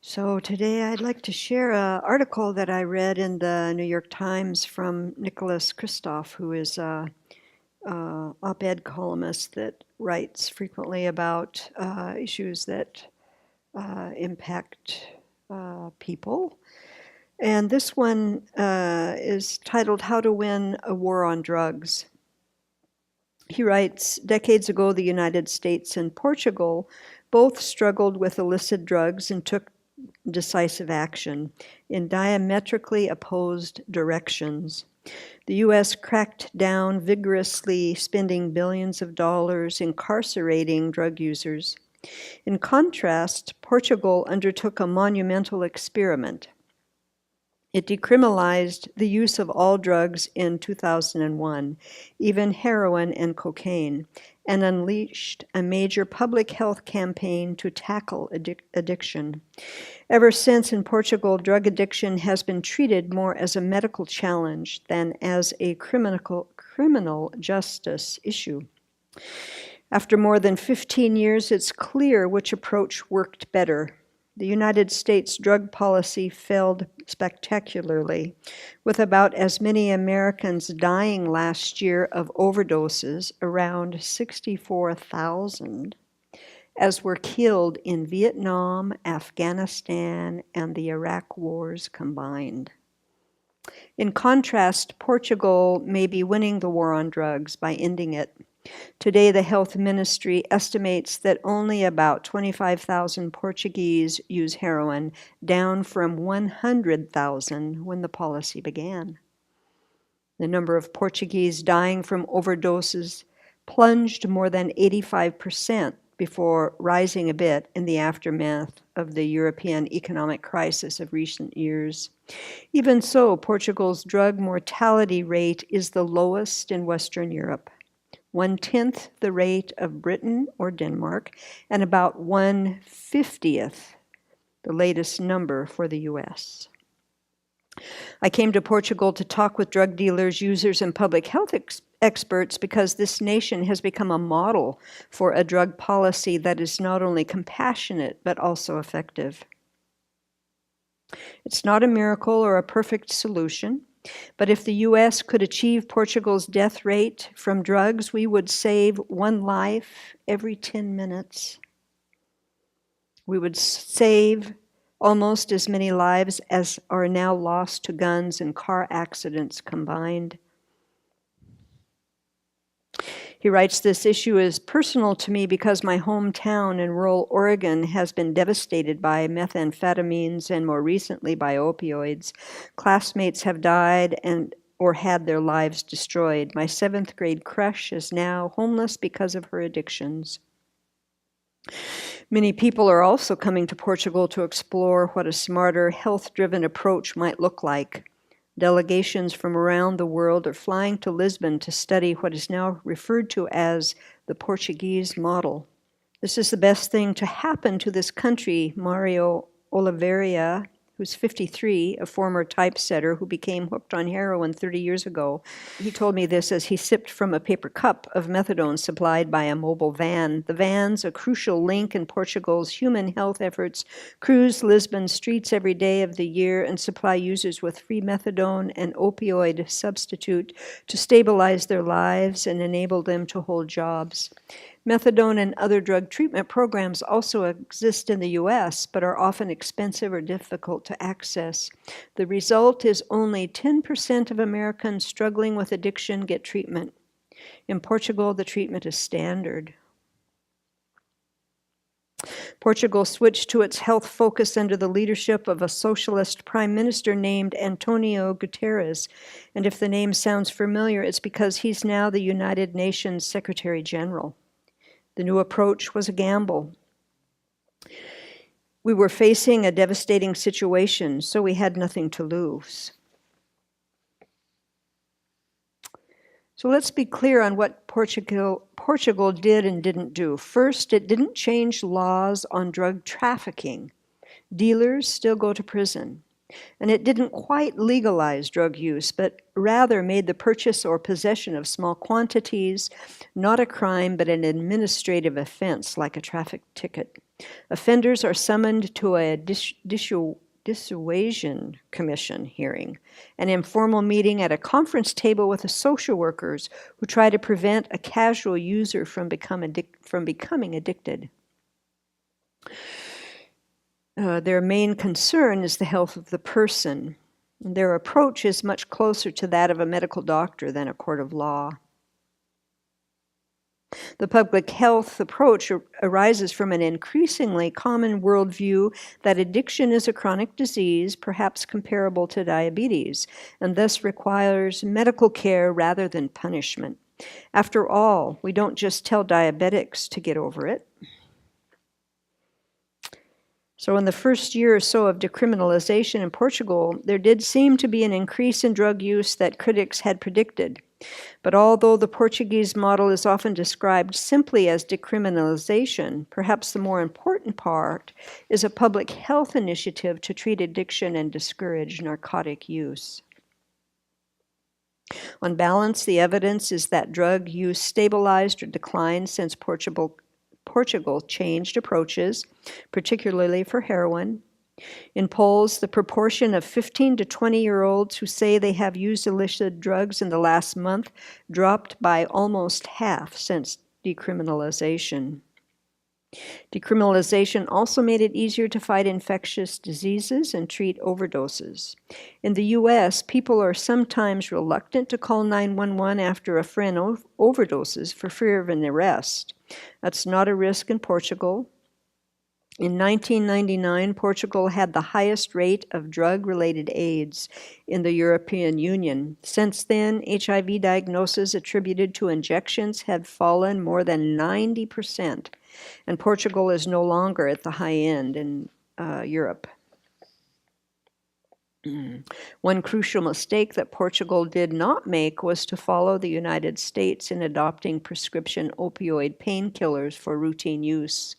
So today I'd like to share an article that I read in the New York Times from Nicholas Kristof, who is a op-ed columnist that writes frequently about issues that impact people. And this one is titled How to Win a War on Drugs. He writes, decades ago, the United States and Portugal both struggled with illicit drugs and took decisive action in diametrically opposed directions. The US cracked down vigorously, spending billions of dollars incarcerating drug users. In contrast, Portugal undertook a monumental experiment. It decriminalized the use of all drugs in 2001, even heroin and cocaine, and unleashed a major public health campaign to tackle addiction. Ever since, in Portugal, drug addiction has been treated more as a medical challenge than as a criminal justice issue. After more than 15 years, it's clear which approach worked better. The United States drug policy failed spectacularly, with about as many Americans dying last year of overdoses, around 64,000, as were killed in Vietnam, Afghanistan, and the Iraq wars combined. In contrast, Portugal may be winning the war on drugs by ending it. Today, the health ministry estimates that only about 25,000 Portuguese use heroin, down from 100,000 when the policy began. The number of Portuguese dying from overdoses plunged more than 85% before rising a bit in the aftermath of the European economic crisis of recent years. Even so, Portugal's drug mortality rate is the lowest in Western Europe. 1/10 the rate of Britain or Denmark, and about 1/50th the latest number for the US. I came to Portugal to talk with drug dealers, users, and public health experts because this nation has become a model for a drug policy that is not only compassionate but also effective. It's not a miracle or a perfect solution. But if the US could achieve Portugal's death rate from drugs, we would save one life every 10 minutes. We would save almost as many lives as are now lost to guns and car accidents combined. He writes, this issue is personal to me because my hometown in rural Oregon has been devastated by methamphetamines and more recently by opioids. Classmates have died or had their lives destroyed. My 7th grade crush is now homeless because of her addictions. Many people are also coming to Portugal to explore what a smarter, health-driven approach might look like. Delegations from around the world are flying to Lisbon to study what is now referred to as the Portuguese model. This is the best thing to happen to this country, Mario Oliveira, who's 53, a former typesetter who became hooked on heroin 30 years ago. He told me this as he sipped from a paper cup of methadone supplied by a mobile van. The van's a crucial link in Portugal's human health efforts, cruise Lisbon streets every day of the year and supply users with free methadone and opioid substitute to stabilize their lives and enable them to hold jobs. Methadone and other drug treatment programs also exist in the US, but are often expensive or difficult to access. The result is only 10% of Americans struggling with addiction get treatment. In Portugal, the treatment is standard. Portugal switched to its health focus under the leadership of a socialist prime minister named Antonio Guterres. And if the name sounds familiar, it's because he's now the United Nations Secretary General. The new approach was a gamble. We were facing a devastating situation, so we had nothing to lose. So let's be clear on what Portugal did and didn't do. First, it didn't change laws on drug trafficking. Dealers still go to prison. And it didn't quite legalize drug use, but rather made the purchase or possession of small quantities not a crime, but an administrative offense, like a traffic ticket. Offenders are summoned to a dissuasion commission hearing, an informal meeting at a conference table with the social workers who try to prevent a casual user from becoming addicted. Their main concern is the health of the person. Their approach is much closer to that of a medical doctor than a court of law. The public health approach arises from an increasingly common worldview that addiction is a chronic disease, perhaps comparable to diabetes, and thus requires medical care rather than punishment. After all, we don't just tell diabetics to get over it. So in the first year or so of decriminalization in Portugal, there did seem to be an increase in drug use that critics had predicted. But although the Portuguese model is often described simply as decriminalization, perhaps the more important part is a public health initiative to treat addiction and discourage narcotic use. On balance, the evidence is that drug use stabilized or declined since Portugal changed approaches, particularly for heroin. In polls, the proportion of 15 to 20-year-olds who say they have used illicit drugs in the last month dropped by almost half since decriminalization. Decriminalization also made it easier to fight infectious diseases and treat overdoses. In the US, people are sometimes reluctant to call 911 after a friend overdoses for fear of an arrest. That's not a risk in Portugal. In 1999, Portugal had the highest rate of drug-related AIDS in the European Union. Since then, HIV diagnoses attributed to injections have fallen more than 90%, and Portugal is no longer at the high end in Europe. One crucial mistake that Portugal did not make was to follow the United States in adopting prescription opioid painkillers for routine use.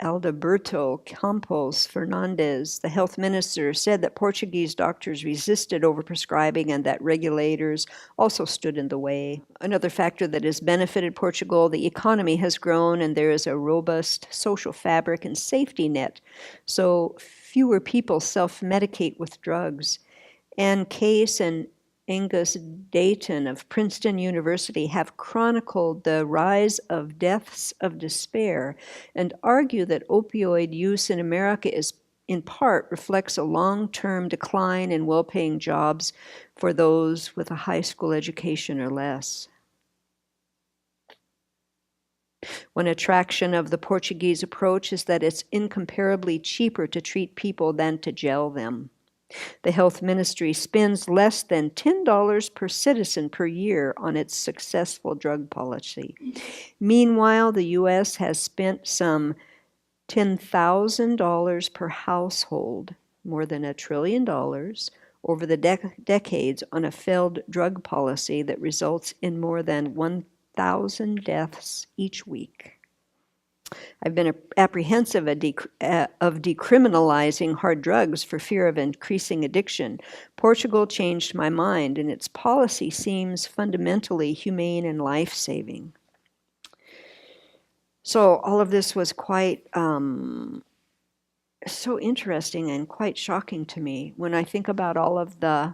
Alberto Campos Fernandes, the health minister, said that Portuguese doctors resisted overprescribing and that regulators also stood in the way. Another factor that has benefited Portugal, the economy has grown and there is a robust social fabric and safety net, so fewer people self-medicate with drugs. Ann Case and Angus Dayton of Princeton University have chronicled the rise of deaths of despair and argue that opioid use in America in part reflects a long-term decline in well-paying jobs for those with a high school education or less. One attraction of the Portuguese approach is that it's incomparably cheaper to treat people than to jail them. The health ministry spends less than $10 per citizen per year on its successful drug policy. Meanwhile, the U.S. has spent some $10,000 per household, more than $1 trillion, over the decades on a failed drug policy that results in more than 1,000 deaths each week. I've been apprehensive of decriminalizing hard drugs for fear of increasing addiction. Portugal changed my mind, and its policy seems fundamentally humane and life-saving. So all of this was quite so interesting and quite shocking to me when I think about all of the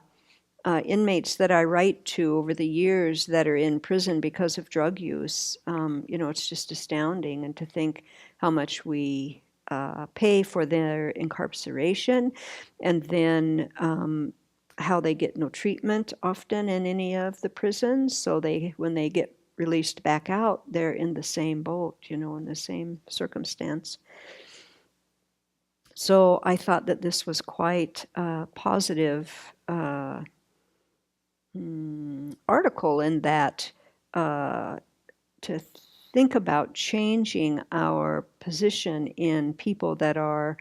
inmates that I write to over the years that are in prison because of drug use. It's just astounding, and to think how much we pay for their incarceration, and then how they get no treatment often in any of the prisons. So when they get released back out, they're in the same boat, in the same circumstance. So I thought that this was quite a positive article in that to think about changing our position in people that are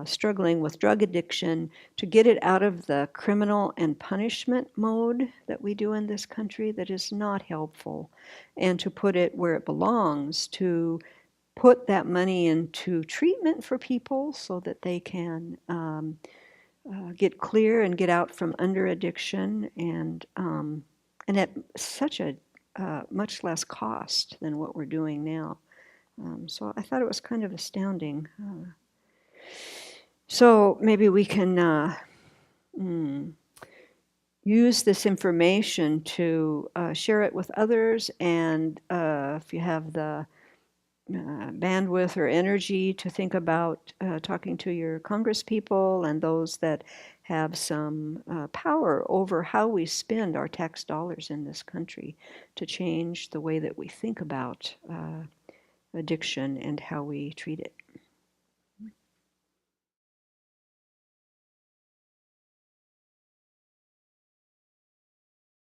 struggling with drug addiction, to get it out of the criminal and punishment mode that we do in this country that is not helpful, and to put it where it belongs, to put that money into treatment for people so that they can get clear and get out from under addiction, and at such a much less cost than what we're doing now. So I thought it was kind of astounding. So maybe we can use this information to share it with others, and if you have the bandwidth or energy to think about talking to your congresspeople and those that have some power over how we spend our tax dollars in this country to change the way that we think about addiction and how we treat it.